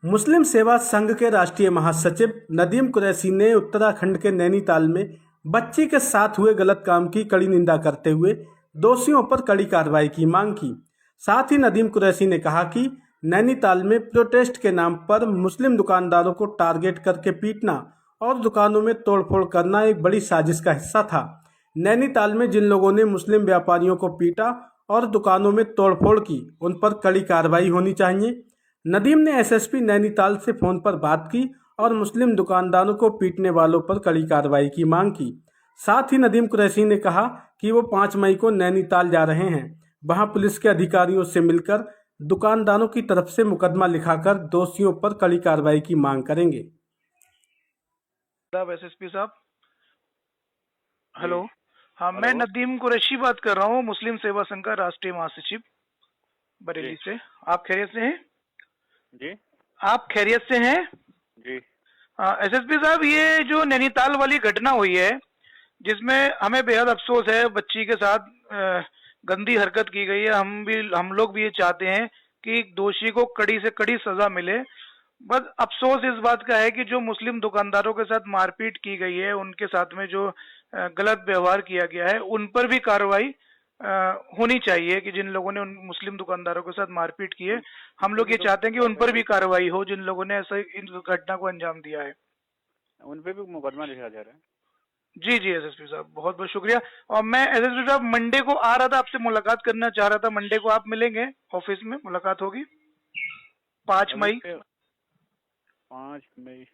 मुस्लिम सेवा संघ के राष्ट्रीय महासचिव नदीम कुरैशी ने उत्तराखंड के नैनीताल में बच्ची के साथ हुए गलत काम की कड़ी निंदा करते हुए दोषियों पर कड़ी कार्रवाई की मांग की। साथ ही नदीम कुरैशी ने कहा कि नैनीताल में प्रोटेस्ट के नाम पर मुस्लिम दुकानदारों को टारगेट करके पीटना और दुकानों में तोड़फोड़ करना एक बड़ी साजिश का हिस्सा था। नैनीताल में जिन लोगों ने मुस्लिम व्यापारियों को पीटा और दुकानों में तोड़फोड़ की, उन पर कड़ी कार्रवाई होनी चाहिए। नदीम ने एसएसपी नैनीताल से फोन पर बात की और मुस्लिम दुकानदारों को पीटने वालों पर कड़ी कार्रवाई की मांग की। साथ ही नदीम कुरैशी ने कहा कि वो 5 मई को नैनीताल जा रहे हैं। वहां पुलिस के अधिकारियों से मिलकर दुकानदारों की तरफ से मुकदमा लिखाकर दोषियों पर कड़ी कार्रवाई की मांग करेंगे। एसएसपी साहब, हेलो। हाँ, मैं नदीम कुरैशी बात कर रहा हूँ, मुस्लिम सेवा संघ का राष्ट्रीय महासचिव बरेली से। आप खैरियत से हैं? जी। आप खैरियत से हैं? जी। एसएसपी साहब, ये जो नैनीताल वाली घटना हुई है, जिसमें हमें बेहद अफसोस है, बच्ची के साथ गंदी हरकत की गई है। हम लोग भी ये चाहते हैं कि दोषी को कड़ी से कड़ी सजा मिले। बस अफसोस इस बात का है कि जो मुस्लिम दुकानदारों के साथ मारपीट की गई है, उनके साथ में जो गलत व्यवहार किया गया है, उन पर भी कार्रवाई होनी चाहिए। कि जिन लोगों ने उन मुस्लिम दुकानदारों के साथ मारपीट की है, हम लोग ये चाहते हैं कि उन पर भी कार्रवाई हो, जिन लोगों ने ऐसा इन घटना को अंजाम दिया है। उन पे भी मुकदमा लिखा जा रहा है। जी जी एसएसपी साहब, बहुत बहुत शुक्रिया। और मैं एसएसपी साहब मंडे को आ रहा था, आपसे मुलाकात करना चाह रहा था। मंडे को आप मिलेंगे ऑफिस में, मुलाकात होगी 5 मई। 5 मई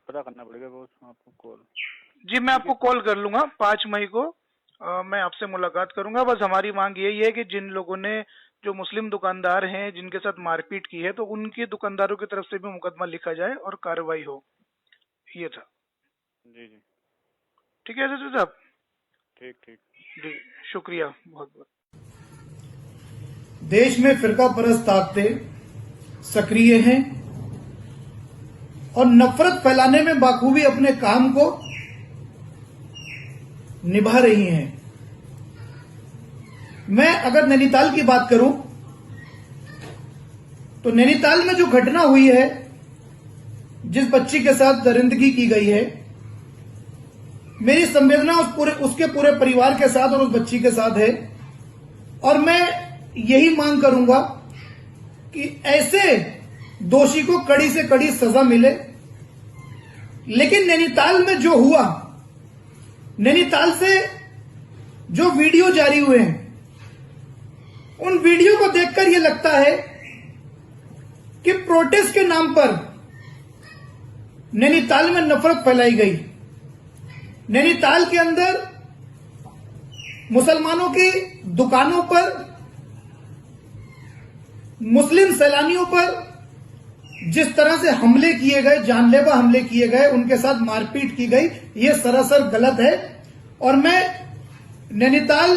पता करना पड़ेगा बॉस, आपको कॉल। जी, मैं आपको कॉल कर लूंगा 5 मई को। मैं आपसे मुलाकात करूंगा। बस हमारी मांग यही है कि जिन लोगों ने, जो मुस्लिम दुकानदार हैं, जिनके साथ मारपीट की है, तो उनके दुकानदारों की तरफ से भी मुकदमा लिखा जाए और कार्रवाई हो। ये था। जी जी, ठीक है एसएसपी साहब। ठीक ठीक। जी, शुक्रिया बहुत बहुत। देश में फिरका परस्त ताकतें सक्रिय हैं और नफरत फैलाने में बाखूबी अपने काम को निभा रही हैं। मैं अगर नैनीताल की बात करूं तो नैनीताल में जो घटना हुई है, जिस बच्ची के साथ दरिंदगी की गई है, मेरी संवेदना उसके पूरे परिवार के साथ और उस बच्ची के साथ है। और मैं यही मांग करूंगा कि ऐसे दोषी को कड़ी से कड़ी सजा मिले। लेकिन नैनीताल में जो हुआ, नैनीताल से जो वीडियो जारी हुए हैं, उन वीडियो को देखकर यह लगता है कि प्रोटेस्ट के नाम पर नैनीताल में नफरत फैलाई गई। नैनीताल के अंदर मुसलमानों की दुकानों पर, मुस्लिम सैलानियों पर जिस तरह से हमले किए गए, जानलेवा हमले किए गए, उनके साथ मारपीट की गई, ये सरासर गलत है। और मैं नैनीताल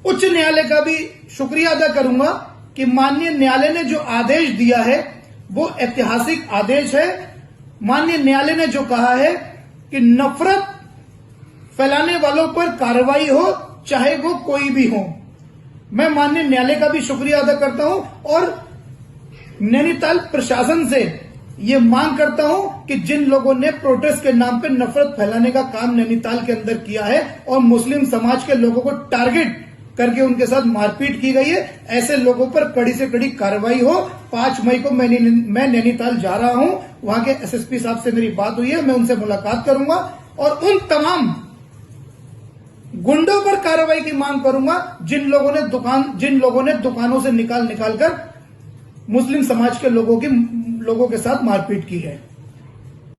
उच्च न्यायालय का भी शुक्रिया अदा करूंगा कि माननीय न्यायालय ने जो आदेश दिया है वो ऐतिहासिक आदेश है। माननीय न्यायालय ने जो कहा है कि नफरत फैलाने वालों पर कार्रवाई हो, चाहे वो कोई भी हो। मैं माननीय न्यायालय का भी शुक्रिया अदा करता हूं और नैनीताल प्रशासन से ये मांग करता हूं कि जिन लोगों ने प्रोटेस्ट के नाम पे नफरत फैलाने का काम नैनीताल के अंदर किया है और मुस्लिम समाज के लोगों को टारगेट करके उनके साथ मारपीट की गई है, ऐसे लोगों पर कड़ी से कड़ी कार्रवाई हो। 5 मई को मैं नैनीताल जा रहा हूं, वहां के एसएसपी साहब से मेरी बात हुई है, मैं उनसे मुलाकात करूंगा और उन तमाम गुंडों पर कार्रवाई की मांग करूंगा जिन लोगों ने दुकानों से निकाल कर मुस्लिम समाज के लोगों के साथ मारपीट की है।